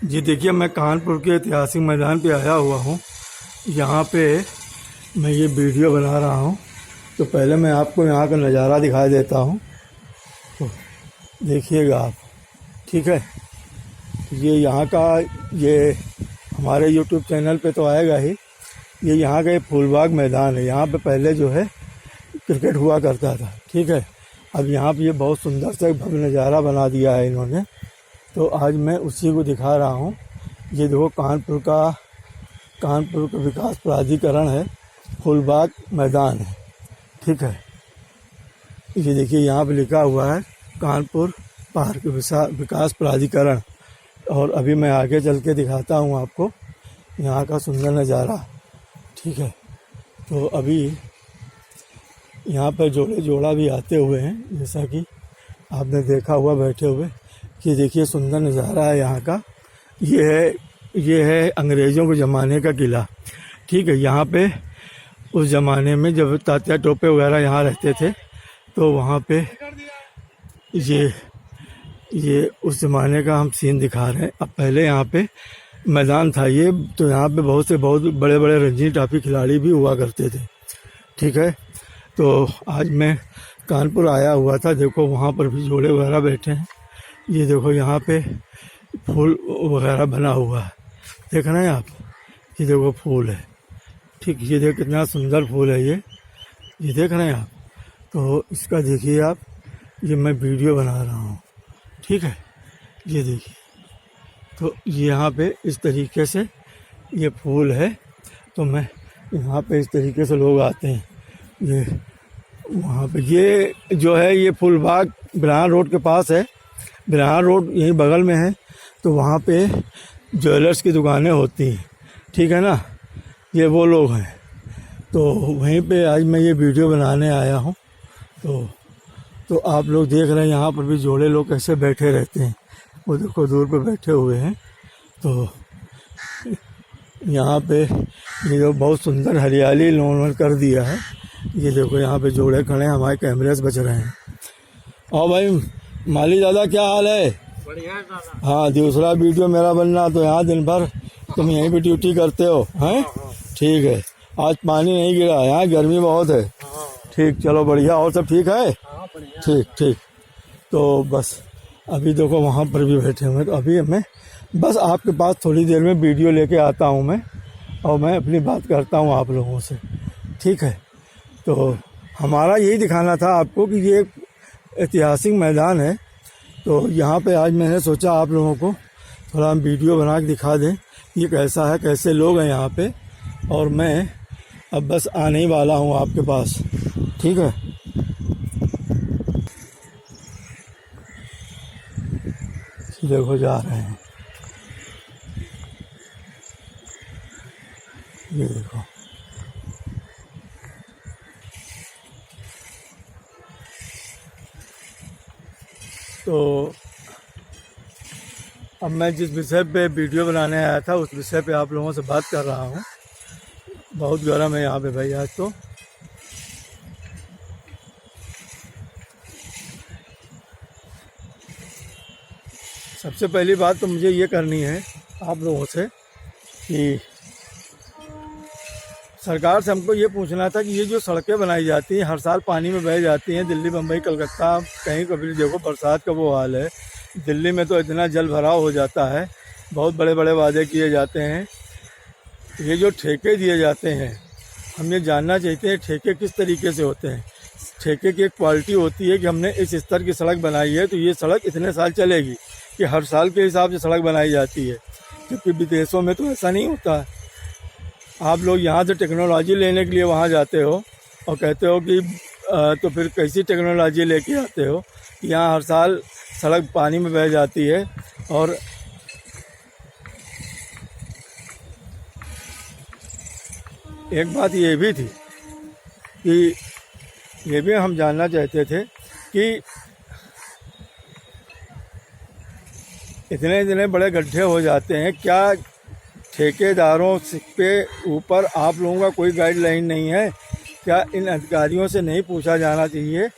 जी देखिए, मैं कानपुर के ऐतिहासिक मैदान पे आया हुआ हूँ। यहाँ पे मैं ये वीडियो बना रहा हूँ, तो पहले मैं आपको यहाँ का नज़ारा दिखाई देता हूँ, तो देखिएगा आप। ठीक है, ये यहाँ का, ये हमारे YouTube चैनल पे तो आएगा ही। ये यहाँ का फूलबाग मैदान है। यहाँ पे पहले जो है क्रिकेट हुआ करता था। ठीक है, अब यहाँ पे ये बहुत सुंदर सा भव्य नज़ारा बना दिया है इन्होंने, तो आज मैं उसी को दिखा रहा हूँ। ये देखो, कानपुर का विकास प्राधिकरण है, फूलबाग मैदान है। ठीक है, ये देखिए यहाँ पे लिखा हुआ है कानपुर पार्क विकास प्राधिकरण। और अभी मैं आगे चल के दिखाता हूँ आपको यहाँ का सुंदर नज़ारा। ठीक है, तो अभी यहाँ पर जोड़ा भी आते हुए हैं, जैसा कि आपने देखा हुआ बैठे हुए कि देखिए सुंदर नज़ारा है यहाँ का। ये है अंग्रेज़ों के ज़माने का किला। ठीक है, यहाँ पे उस ज़माने में जब तात्या टोपे वगैरह यहाँ रहते थे, तो वहाँ पे ये उस ज़माने का हम सीन दिखा रहे हैं। अब पहले यहाँ पे मैदान था ये, तो यहाँ पे बहुत बड़े बड़े रणजी ट्रॉफी खिलाड़ी भी हुआ करते थे। ठीक है, तो आज मैं कानपुर आया हुआ था। देखो वहाँ पर भी जोड़े वगैरह बैठे हैं। ये देखो यहाँ पे फूल वगैरह बना हुआ है, देख रहे हैं आप। ये देखो फूल है। ठीक, ये देखो कितना सुंदर फूल है ये देख रहे हैं आप। तो इसका देखिए आप, ये मैं वीडियो बना रहा हूँ। ठीक है, ये देखिए, तो यहाँ पे इस तरीके से ये फूल है। तो मैं यहाँ पे इस तरीके से लोग आते हैं। ये वहाँ पे ये जो है ये फूलबाग बिरहार रोड के पास है। बिरहार रोड यहीं बगल में है, तो वहाँ पे ज्वेलर्स की दुकानें होती हैं। ठीक है ना, ये वो लोग हैं। तो वहीं पे आज मैं ये वीडियो बनाने आया हूँ। तो आप लोग देख रहे हैं यहाँ पर भी जोड़े लोग कैसे बैठे रहते हैं। वो देखो दूर पे बैठे हुए हैं। तो यहाँ पे ये जो बहुत सुंदर हरियाली इन्होंने कर दिया है। ये देखो यहाँ पे जोड़े खड़े हैं, हमारे कैमरेस बच रहे हैं। और भाई माली दादा, क्या हाल है? बढ़िया दादा। हाँ, दूसरा वीडियो मेरा बनना, तो यहाँ दिन भर तुम यहीं पे ड्यूटी करते हो हैं? ठीक है, आज पानी नहीं गिरा, यहाँ गर्मी बहुत है। ठीक, चलो बढ़िया। और सब ठीक है? ठीक। तो बस अभी देखो वहाँ पर भी बैठे हुए हैं। तो अभी मैं बस आपके पास थोड़ी देर में वीडियो लेके आता हूँ मैं, और मैं अपनी बात करता हूँ आप लोगों से। ठीक है, तो हमारा यही दिखाना था आपको कि ये एक ऐतिहासिक मैदान है। तो यहाँ पे आज मैंने सोचा आप लोगों को थोड़ा हम वीडियो बना के दिखा दें ये कैसा है, कैसे लोग हैं यहाँ पे। और मैं अब बस आने ही वाला हूँ आपके पास। ठीक है, देखो जा रहे हैं, ये देखो। तो अब मैं जिस विषय पे वीडियो बनाने आया था उस विषय पे आप लोगों से बात कर रहा हूँ। बहुत गर्म है यहाँ पे भाई आज तो। सबसे पहली बात तो मुझे ये करनी है आप लोगों से कि सरकार से हमको ये पूछना था कि ये जो सड़कें बनाई जाती हैं हर साल पानी में बह जाती हैं। दिल्ली, बम्बई, कलकत्ता, कहीं कभी देखो बरसात का वो हाल है। दिल्ली में तो इतना जल भराव हो जाता है, बहुत बड़े बड़े वादे किए जाते हैं। ये जो ठेके दिए जाते हैं, हम ये जानना चाहते हैं ठेके किस तरीके से होते हैं। ठेके की एक क्वालिटी होती है कि हमने इस स्तर की सड़क बनाई है तो ये सड़क इतने साल चलेगी, कि हर साल के हिसाब से सड़क बनाई जाती है। जबकि विदेशों में तो ऐसा नहीं होता है। आप लोग यहाँ से टेक्नोलॉजी लेने के लिए वहाँ जाते हो और कहते हो कि तो फिर कैसी टेक्नोलॉजी लेके आते हो। यहाँ हर साल सड़क पानी में बह जाती है। और एक बात ये भी थी कि ये भी हम जानना चाहते थे कि इतने बड़े गड्ढे हो जाते हैं, क्या ठेकेदारों के ऊपर आप लोगों का कोई गाइडलाइन नहीं है? क्या इन अधिकारियों से नहीं पूछा जाना चाहिए?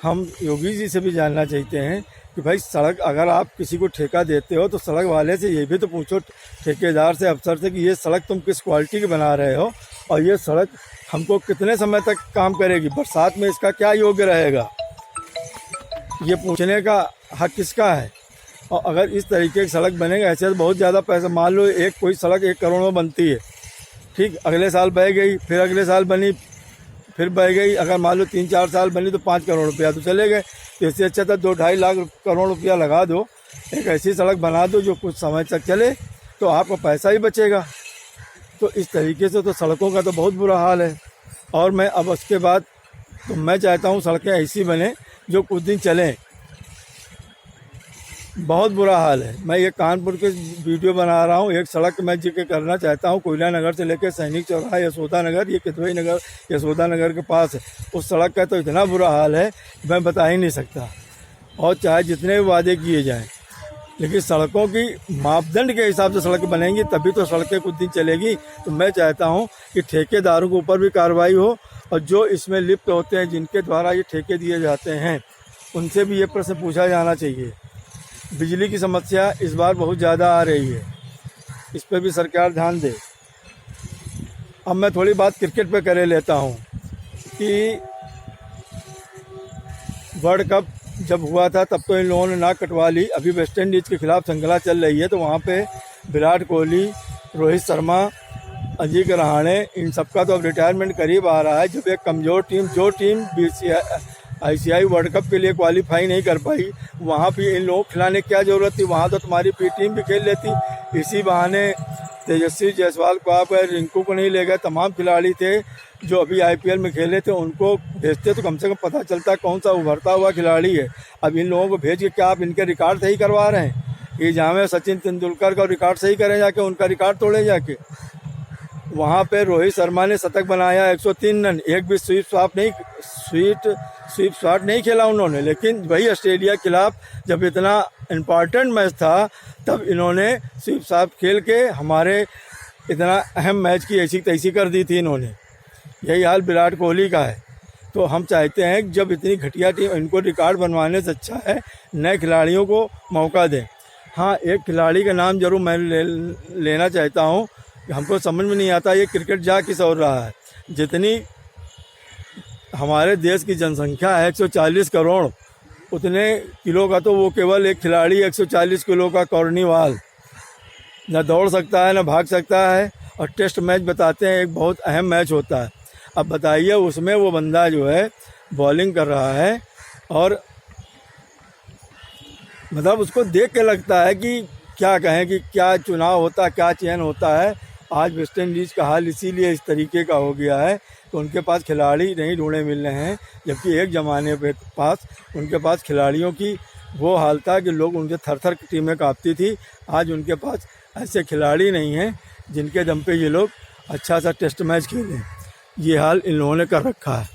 हम योगी जी से भी जानना चाहते हैं कि भाई सड़क अगर आप किसी को ठेका देते हो तो सड़क वाले से ये भी तो पूछो, ठेकेदार से, अफसर से, कि ये सड़क तुम किस क्वालिटी की बना रहे हो और ये सड़क हमको कितने समय तक काम करेगी, बरसात में इसका क्या योग्य रहेगा। ये पूछने का हक किसका है। और अगर इस तरीके की सड़क बनेगा, ऐसे तो बहुत ज़्यादा पैसा, मान लो एक कोई सड़क 1 करोड़ में बनती है, ठीक, अगले साल बह गई, फिर अगले साल बनी, फिर बह गई, अगर मान लो 3-4 साल बनी तो 5 करोड़ रुपया तो चले गए। तो इससे अच्छा था 2-2.5 लाख करोड़ रुपया लगा दो, एक ऐसी सड़क बना दो जो कुछ समय तक चले, तो आपका पैसा ही बचेगा। तो इस तरीके से तो सड़कों का तो बहुत बुरा हाल है। और मैं अब उसके बाद तो मैं चाहता हूँ सड़कें ऐसी बने जो कुछ दिन चलें। बहुत बुरा हाल है। मैं ये कानपुर के वीडियो बना रहा हूँ, एक सड़क मैं जिक्र करना चाहता हूँ, कोयला नगर से लेकर सैनिक चौराहा यशोदा नगर, ये कितवई नगर यशोदा नगर के पास है। उस सड़क का तो इतना बुरा हाल है कि मैं बता ही नहीं सकता। और चाहे जितने भी वादे किए जाएं, लेकिन सड़कों की मापदंड के हिसाब से सड़क बनेंगी तभी तो सड़कें कुछ दिन चलेगी। तो मैं चाहता हूँ कि ठेकेदारों के ऊपर भी कार्रवाई हो और जो इसमें लिप्त होते हैं, जिनके द्वारा ये ठेके दिए जाते हैं, उनसे भी ये प्रश्न पूछा जाना चाहिए। बिजली की समस्या इस बार बहुत ज़्यादा आ रही है, इस पर भी सरकार ध्यान दे। अब मैं थोड़ी बात क्रिकेट पे करे लेता हूँ कि वर्ल्ड कप जब हुआ था तब तो इन लोगों ने नाक कटवा ली। अभी वेस्ट इंडीज़ के खिलाफ श्रृंखला चल रही है, तो वहाँ पे विराट कोहली, रोहित शर्मा, अजिंक्य रहाणे, इन सबका तो अब रिटायरमेंट करीब आ रहा है। जब एक कमज़ोर टीम, जो टीम ICI वर्ल्ड कप के लिए क्वालिफाई नहीं कर पाई, वहाँ भी इन लोगों को खिलाने की क्या ज़रूरत थी। वहाँ तो तुम्हारी टीम भी खेल लेती। इसी बहाने तेजस्वी जायसवाल को आप रिंकू को नहीं ले गए, तमाम खिलाड़ी थे जो अभी IPL में खेले थे, उनको भेजते तो कम से कम पता चलता कौन सा उभरता हुआ खिलाड़ी है। अब इन लोगों को भेज के क्या आप इनके रिकॉर्ड सही करवा रहे हैं? ये जहाँ सचिन तेंदुलकर का रिकॉर्ड सही करें जाके, उनका रिकॉर्ड तोड़े जाके। वहाँ पे रोहित शर्मा ने शतक बनाया, 103 रन, एक भी स्वीप शॉट नहीं खेला उन्होंने। लेकिन वही ऑस्ट्रेलिया के खिलाफ जब इतना इम्पॉर्टेंट मैच था, तब इन्होंने स्वीप शॉट खेल के हमारे इतना अहम मैच की ऐसी तैसी कर दी थी इन्होंने। यही हाल विराट कोहली का है। तो हम चाहते हैं कि जब इतनी घटिया टीम, इनको रिकॉर्ड बनवाने से अच्छा है नए खिलाड़ियों को मौका दें। हाँ, एक खिलाड़ी का नाम जरूर मैं लेना चाहता हूँ। हमको समझ में नहीं आता ये क्रिकेट जा किस और रहा है। जितनी हमारे देश की जनसंख्या है 140 करोड़, उतने किलो का तो वो केवल एक खिलाड़ी 140 किलो का कॉर्नीवाल न दौड़ सकता है न भाग सकता है। और टेस्ट मैच बताते हैं एक बहुत अहम मैच होता है। अब बताइए उसमें वो बंदा जो है बॉलिंग कर रहा है और मतलब उसको देख के लगता है कि क्या कहें कि क्या चुनाव होता, क्या चयन होता है। आज वेस्ट इंडीज़ का हाल इसीलिए इस तरीके का हो गया है कि उनके पास खिलाड़ी नहीं ढूंढे मिल रहे हैं, जबकि एक ज़माने पे उनके पास खिलाड़ियों की वो हाल था कि लोग उनके थर-थर की टीमें कांपती थी। आज उनके पास ऐसे खिलाड़ी नहीं हैं जिनके दम पे ये लोग अच्छा सा टेस्ट मैच खेलें। ये हाल इन लोगों ने कर रखा है,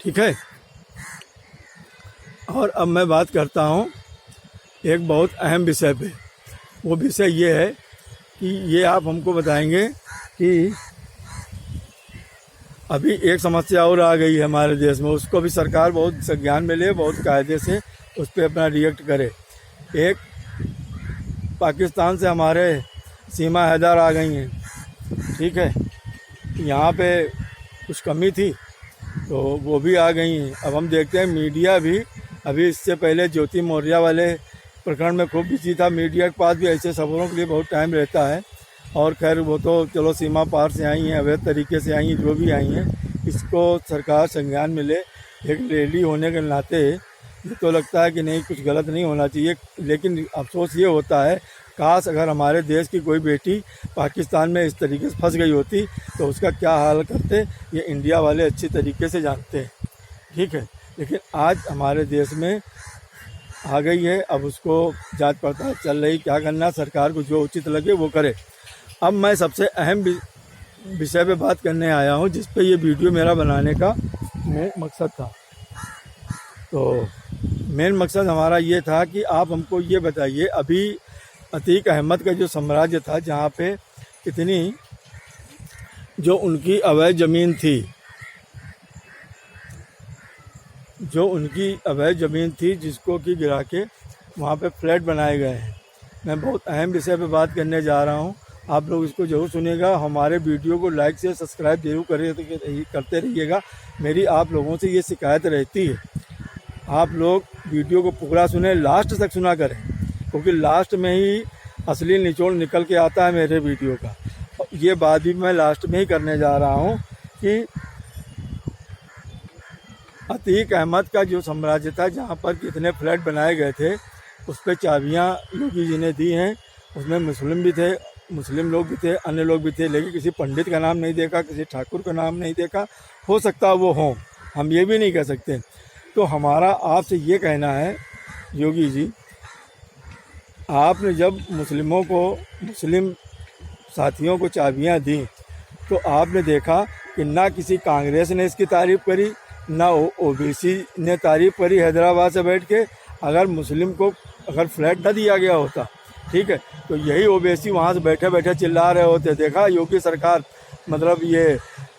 ठीक है। और अब मैं बात करता हूँ एक बहुत अहम विषय पे। वो विषय ये है कि ये आप हमको बताएंगे कि अभी एक समस्या और आ गई है हमारे देश में, उसको भी सरकार बहुत संज्ञान में ले, बहुत कायदे से उस पर अपना रिएक्ट करे। एक पाकिस्तान से हमारे सीमा हैदर आ गई हैं, ठीक है। यहाँ पे कुछ कमी थी तो वो भी आ गई हैं। अब हम देखते हैं मीडिया भी, अभी इससे पहले ज्योति मौर्या वाले प्रकरण में खूब बिजी था। मीडिया के पास भी ऐसे खबरों के लिए बहुत टाइम रहता है। और खैर वो तो चलो सीमा पार से आई हैं, अवैध तरीके से आई हैं, जो भी आई हैं, इसको सरकार संज्ञान में ले। एक रैली होने के नाते ये तो लगता है कि नहीं, कुछ गलत नहीं होना चाहिए। लेकिन अफसोस ये होता है, काश अगर हमारे देश की कोई बेटी पाकिस्तान में इस तरीके से फंस गई होती तो उसका क्या हाल करते, ये इंडिया वाले अच्छी तरीके से जानते हैं, ठीक है। लेकिन आज हमारे देश में आ गई है, अब उसको जांच पड़ताल चल रही, क्या करना सरकार को जो उचित लगे वो करे। अब मैं सबसे अहम विषय पे बात करने आया हूँ, जिस पे ये वीडियो मेरा बनाने का मेन मकसद था। तो मेन मकसद हमारा ये था कि आप हमको ये बताइए, अभी अतीक अहमद का जो साम्राज्य था, जहाँ पे इतनी जो उनकी अवैध ज़मीन थी, जिसको कि गिरा के वहाँ पे फ्लैट बनाए गए हैं। मैं बहुत अहम विषय पे बात करने जा रहा हूँ, आप लोग इसको ज़रूर सुनिएगा। हमारे वीडियो को लाइक से सब्सक्राइब जरूर करते रहिएगा। मेरी आप लोगों से ये शिकायत रहती है, आप लोग वीडियो को पूरा सुने, लास्ट तक सुना करें, क्योंकि लास्ट में ही असली निचोड़ निकल के आता है मेरे वीडियो का। ये बात भी मैं लास्ट में ही करने जा रहा हूँ कि अतीक अहमद का जो साम्राज्य था, जहाँ पर कितने फ्लैट बनाए गए थे, उस पर चाबियाँ योगी जी ने दी हैं। उसमें मुस्लिम भी थे, मुस्लिम लोग भी थे, अन्य लोग भी थे, लेकिन किसी पंडित का नाम नहीं देखा, किसी ठाकुर का नाम नहीं देखा। हो सकता वो हों, हम ये भी नहीं कह सकते। तो हमारा आपसे ये कहना है योगी जी, आपने जब मुस्लिम साथियों को चाबियां दी, तो आपने देखा कि ना किसी कांग्रेस ने इसकी तारीफ़ करी, ना ओबीसी ने तारीफ़ करी हैदराबाद से बैठ के। अगर मुस्लिम को अगर फ्लैट न दिया गया होता, ठीक है, तो यही ओबीसी वहाँ से बैठे बैठे चिल्ला रहे होते, देखा योगी सरकार, मतलब ये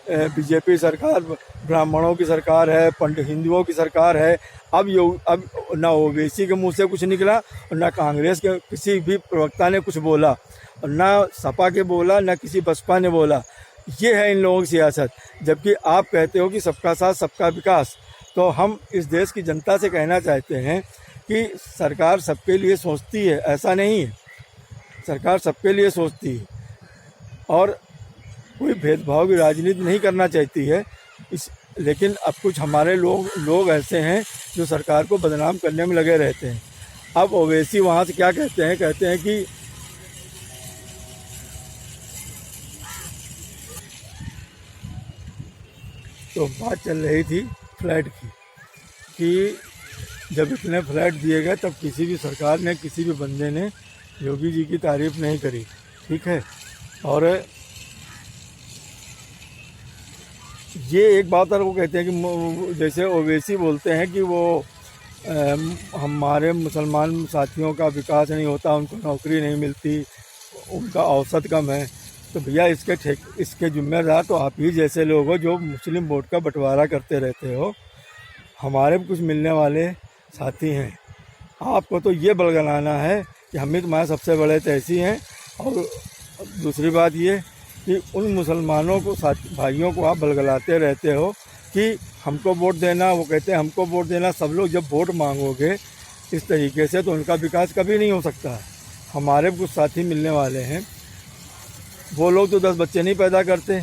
बीजेपी सरकार ब्राह्मणों की सरकार है, पंडित हिंदुओं की सरकार है। अब ना ओबीसी के मुंह से कुछ निकला और ना कांग्रेस के किसी भी प्रवक्ता ने कुछ बोला, और ना सपा के बोला, ना किसी बसपा ने बोला। ये है इन लोगों की सियासत। जबकि आप कहते हो कि सबका साथ सबका विकास। तो हम इस देश की जनता से कहना चाहते हैं कि सरकार सबके लिए सोचती है, ऐसा नहीं है, सरकार सबके लिए सोचती है और कोई भेदभाव की राजनीति नहीं करना चाहती है। लेकिन अब कुछ हमारे लोग ऐसे हैं जो सरकार को बदनाम करने में लगे रहते हैं। अब ओवैसी वहाँ से क्या कहते हैं कि तो बात चल रही थी फ्लैट की कि जब इतने फ्लैट दिए गए, तब किसी भी सरकार ने, किसी भी बंदे ने योगी जी की तारीफ़ नहीं करी, ठीक है। और ये एक बात और वो कहते हैं कि जैसे ओवैसी बोलते हैं कि वो हमारे मुसलमान साथियों का विकास नहीं होता, उनको नौकरी नहीं मिलती, उनका औसत कम है। तो भैया इसके जिम्मेदार तो आप ही जैसे लोग हो जो मुस्लिम वोट का बंटवारा करते रहते हो। हमारे भी कुछ मिलने वाले साथी हैं, आपको तो ये बलगलाना है कि हम ही तुम्हारे सबसे बड़े तहसी हैं। और दूसरी बात ये कि उन मुसलमानों को, भाइयों को आप बलगलाते रहते हो कि हमको वोट देना, वो कहते हैं हमको वोट देना। सब लोग जब वोट मांगोगे इस तरीके से, तो उनका विकास कभी नहीं हो सकता है। हमारे कुछ साथी मिलने वाले हैं, वो लोग तो 10 बच्चे नहीं पैदा करते।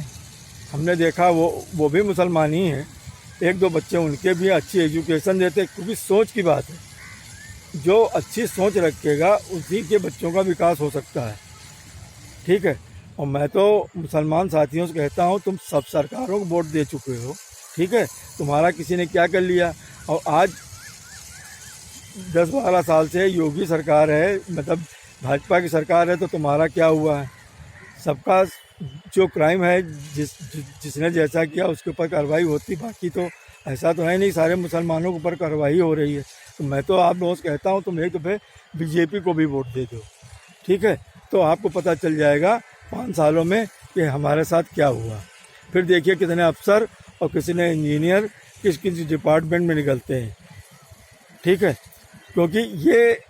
हमने देखा वो भी मुसलमान ही हैं, 1-2 बच्चे उनके भी अच्छी एजुकेशन देते। क्योंकि सोच की बात है, जो अच्छी सोच रखेगा उसी के बच्चों का विकास हो सकता है, ठीक है। और मैं तो मुसलमान साथियों से कहता हूँ, तुम सब सरकारों को वोट दे चुके हो, ठीक है, तुम्हारा किसी ने क्या कर लिया। और आज 10-12 साल से योगी सरकार है, मतलब भाजपा की सरकार है, तो तुम्हारा क्या हुआ है। सबका जो क्राइम है, जिसने जैसा किया उसके ऊपर कार्रवाई होती, बाकी तो ऐसा तो है नहीं सारे मुसलमानों के ऊपर कार्रवाई हो रही है। तो मैं तो आप लोगों से कहता हूँ, तुम एक दफ़े बीजेपी को भी वोट दे दो, ठीक है, तो आपको पता चल जाएगा 5 सालों में कि हमारे साथ क्या हुआ। फिर देखिए कितने अफसर और कितने इंजीनियर किस किस डिपार्टमेंट में निकलते हैं, ठीक है, क्योंकि ये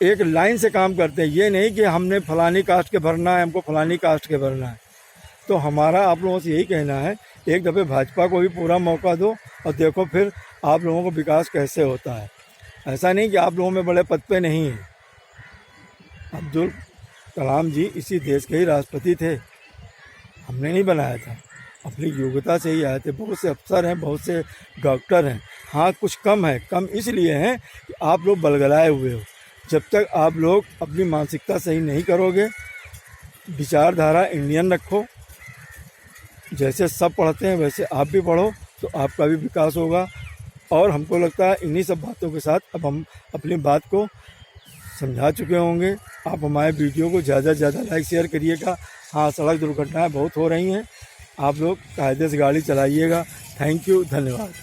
एक लाइन से काम करते हैं। ये नहीं कि हमने फलानी कास्ट के भरना है, हमको फलानी कास्ट के भरना है। तो हमारा आप लोगों से यही कहना है, एक दफ़े भाजपा को भी पूरा मौका दो और देखो फिर आप लोगों को विकास कैसे होता है। ऐसा नहीं कि आप लोगों में बड़े पद पे नहीं हैं। अब्दुल कलाम जी इसी देश के ही राष्ट्रपति थे, हमने नहीं बनाया था, अपनी योग्यता से ही आए थे। बहुत से अफसर हैं, बहुत से डॉक्टर हैं, हाँ कुछ कम है, कम इसलिए हैं कि आप लोग बलगलाए हुए हो। जब तक आप लोग अपनी मानसिकता सही नहीं करोगे, विचारधारा इंडियन रखो, जैसे सब पढ़ते हैं वैसे आप भी पढ़ो, तो आपका भी विकास होगा। और हमको लगता है इन्हीं सब बातों के साथ अब हम अपनी बात को समझा चुके होंगे। आप हमारे वीडियो को ज़्यादा से ज़्यादा लाइक शेयर करिएगा। हाँ, सड़क दुर्घटनाएं बहुत हो रही हैं, आप लोग कायदे से गाड़ी चलाइएगा। थैंक यू, धन्यवाद।